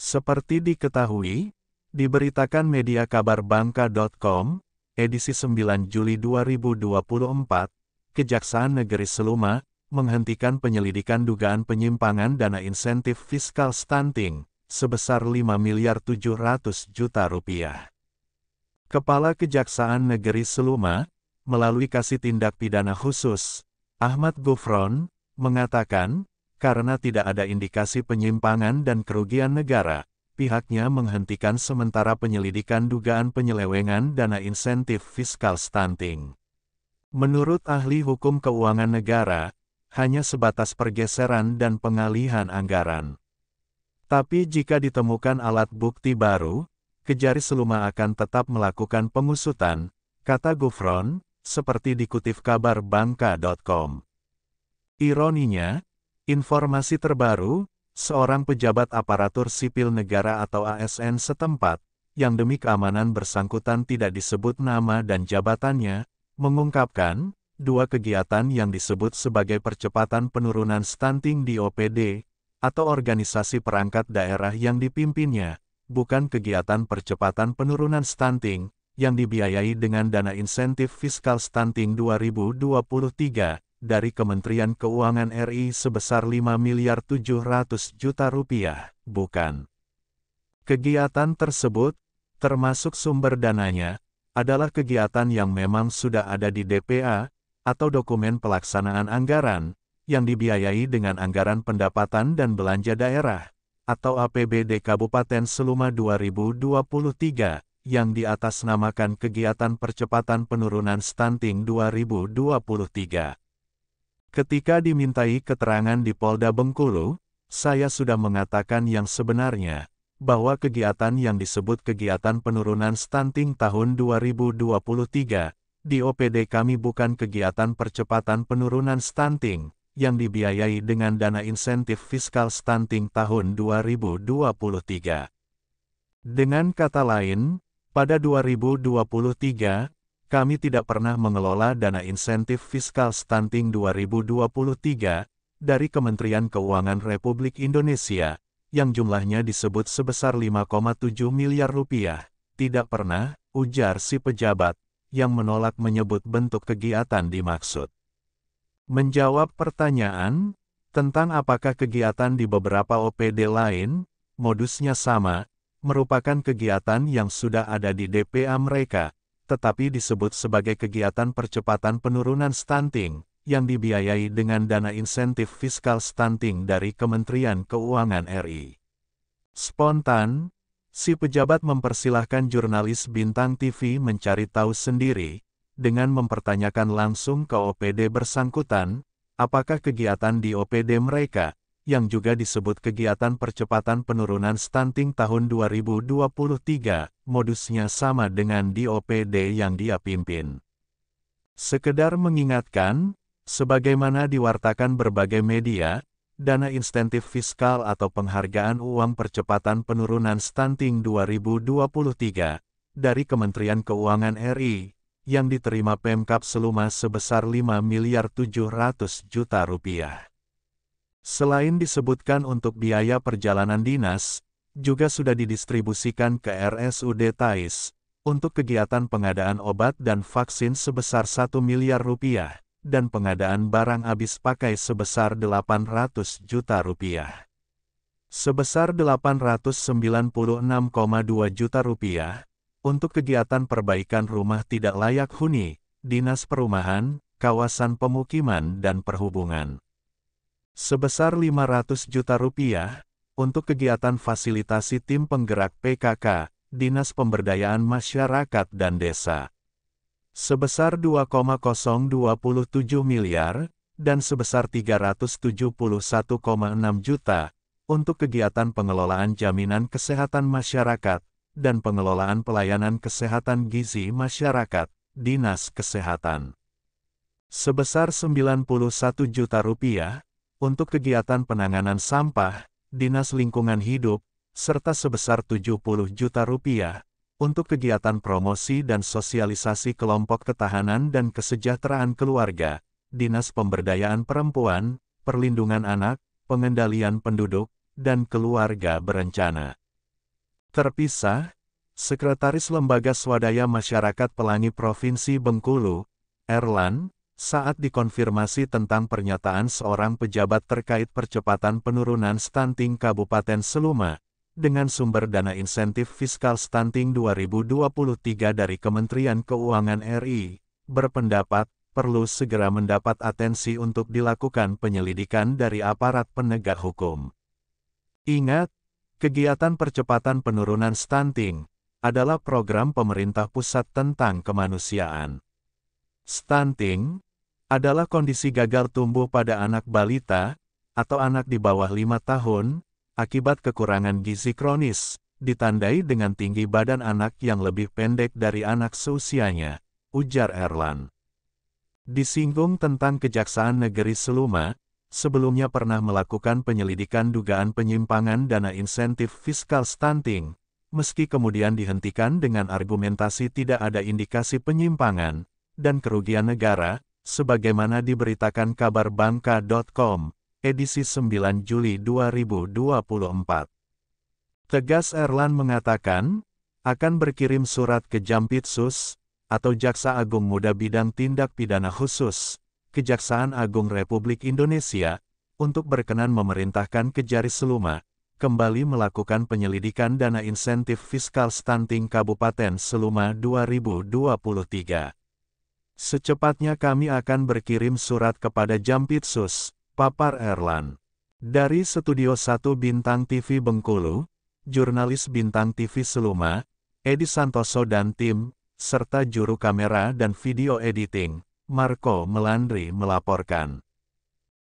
Seperti diketahui, diberitakan media kabar Bangka.com, edisi 9 Juli 2024, Kejaksaan Negeri Seluma menghentikan penyelidikan dugaan penyimpangan dana insentif fiskal stunting sebesar 5.700.000.000 rupiah. Kepala Kejaksaan Negeri Seluma, melalui Kasih Tindak Pidana Khusus, Ahmad Gufron, mengatakan, karena tidak ada indikasi penyimpangan dan kerugian negara, pihaknya menghentikan sementara penyelidikan dugaan penyelewengan dana insentif fiskal stunting. Menurut ahli hukum keuangan negara, hanya sebatas pergeseran dan pengalihan anggaran. Tapi jika ditemukan alat bukti baru, Kejari Seluma akan tetap melakukan pengusutan, kata Gufron, seperti dikutip kabar Bangka.com. Ironinya, informasi terbaru, seorang pejabat aparatur sipil negara atau ASN setempat, yang demi keamanan bersangkutan tidak disebut nama dan jabatannya, mengungkapkan, dua kegiatan yang disebut sebagai percepatan penurunan stunting di OPD, atau organisasi perangkat daerah yang dipimpinnya, bukan kegiatan percepatan penurunan stunting, yang dibiayai dengan dana insentif fiskal stunting 2023, dari Kementerian Keuangan RI sebesar 5.700.000.000 rupiah, bukan. Kegiatan tersebut, termasuk sumber dananya, adalah kegiatan yang memang sudah ada di DPA, atau dokumen pelaksanaan anggaran, yang dibiayai dengan anggaran pendapatan dan belanja daerah, atau APBD Kabupaten Seluma 2023, yang diatasnamakan Kegiatan Percepatan Penurunan Stunting 2023. Ketika dimintai keterangan di Polda Bengkulu, saya sudah mengatakan yang sebenarnya, bahwa kegiatan yang disebut kegiatan penurunan stunting tahun 2023, di OPD kami bukan kegiatan percepatan penurunan stunting, yang dibiayai dengan dana insentif fiskal stunting tahun 2023. Dengan kata lain, pada 2023, kami tidak pernah mengelola dana insentif fiskal stunting 2023, dari Kementerian Keuangan Republik Indonesia, yang jumlahnya disebut sebesar 5,7 miliar rupiah, tidak pernah, ujar si pejabat, yang menolak menyebut bentuk kegiatan dimaksud. Menjawab pertanyaan, tentang apakah kegiatan di beberapa OPD lain, modusnya sama, merupakan kegiatan yang sudah ada di DPA mereka, tetapi disebut sebagai kegiatan percepatan penurunan stunting, yang dibiayai dengan dana insentif fiskal stunting dari Kementerian Keuangan RI. Spontan, si pejabat mempersilahkan jurnalis Bintang TV mencari tahu sendiri, dengan mempertanyakan langsung ke OPD bersangkutan, apakah kegiatan di OPD mereka, yang juga disebut kegiatan percepatan penurunan stunting tahun 2023, modusnya sama dengan di OPD yang dia pimpin. Sekedar mengingatkan, sebagaimana diwartakan berbagai media, dana insentif fiskal atau penghargaan uang percepatan penurunan stunting 2023, dari Kementerian Keuangan RI, yang diterima Pemkab Seluma sebesar 5.700.000.000 rupiah. Selain disebutkan untuk biaya perjalanan dinas, juga sudah didistribusikan ke RSUD Tais, untuk kegiatan pengadaan obat dan vaksin sebesar 1 miliar rupiah, dan pengadaan barang habis pakai sebesar 800 juta rupiah. Sebesar 896,2 juta rupiah, untuk kegiatan perbaikan rumah tidak layak huni, Dinas Perumahan, Kawasan Pemukiman dan Perhubungan. Sebesar 500 juta rupiah, untuk kegiatan fasilitasi tim penggerak PKK, Dinas Pemberdayaan Masyarakat dan Desa. Sebesar 2,027 miliar, dan sebesar 371,6 juta, untuk kegiatan pengelolaan jaminan kesehatan masyarakat, dan pengelolaan pelayanan kesehatan gizi masyarakat, Dinas Kesehatan. Sebesar 91 juta rupiah, untuk kegiatan penanganan sampah, Dinas Lingkungan Hidup, serta sebesar 70 juta rupiah, untuk kegiatan promosi dan sosialisasi kelompok ketahanan dan kesejahteraan keluarga, Dinas Pemberdayaan Perempuan, Perlindungan Anak, Pengendalian Penduduk, dan Keluarga Berencana. Terpisah, Sekretaris Lembaga Swadaya Masyarakat Pelangi Provinsi Bengkulu, Erlan, saat dikonfirmasi tentang pernyataan seorang pejabat terkait percepatan penurunan stunting Kabupaten Seluma, dengan sumber dana insentif fiskal stunting 2023 dari Kementerian Keuangan RI, berpendapat, perlu segera mendapat atensi untuk dilakukan penyelidikan dari aparat penegak hukum. Ingat, kegiatan percepatan penurunan stunting adalah program pemerintah pusat tentang kemanusiaan. Stunting adalah kondisi gagal tumbuh pada anak balita atau anak di bawah 5 tahun akibat kekurangan gizi kronis, ditandai dengan tinggi badan anak yang lebih pendek dari anak seusianya, ujar Erlan. Disinggung tentang Kejaksaan Negeri Seluma, sebelumnya pernah melakukan penyelidikan dugaan penyimpangan dana insentif fiskal stunting, meski kemudian dihentikan dengan argumentasi tidak ada indikasi penyimpangan dan kerugian negara, sebagaimana diberitakan kabar Bangka.com, edisi 9 Juli 2024. Tegas Erlan mengatakan, akan berkirim surat ke Jampitsus, atau Jaksa Agung Muda Bidang Tindak Pidana Khusus, Kejaksaan Agung Republik Indonesia, untuk berkenan memerintahkan Kejari Seluma, kembali melakukan penyelidikan dana insentif fiskal stunting Kabupaten Seluma 2023. Secepatnya kami akan berkirim surat kepada Jampitsus, papar Erlan. Dari Studio 1 Bintang TV Bengkulu, jurnalis Bintang TV Seluma, Edi Santoso dan tim, serta juru kamera dan video editing, Marco Melandri melaporkan.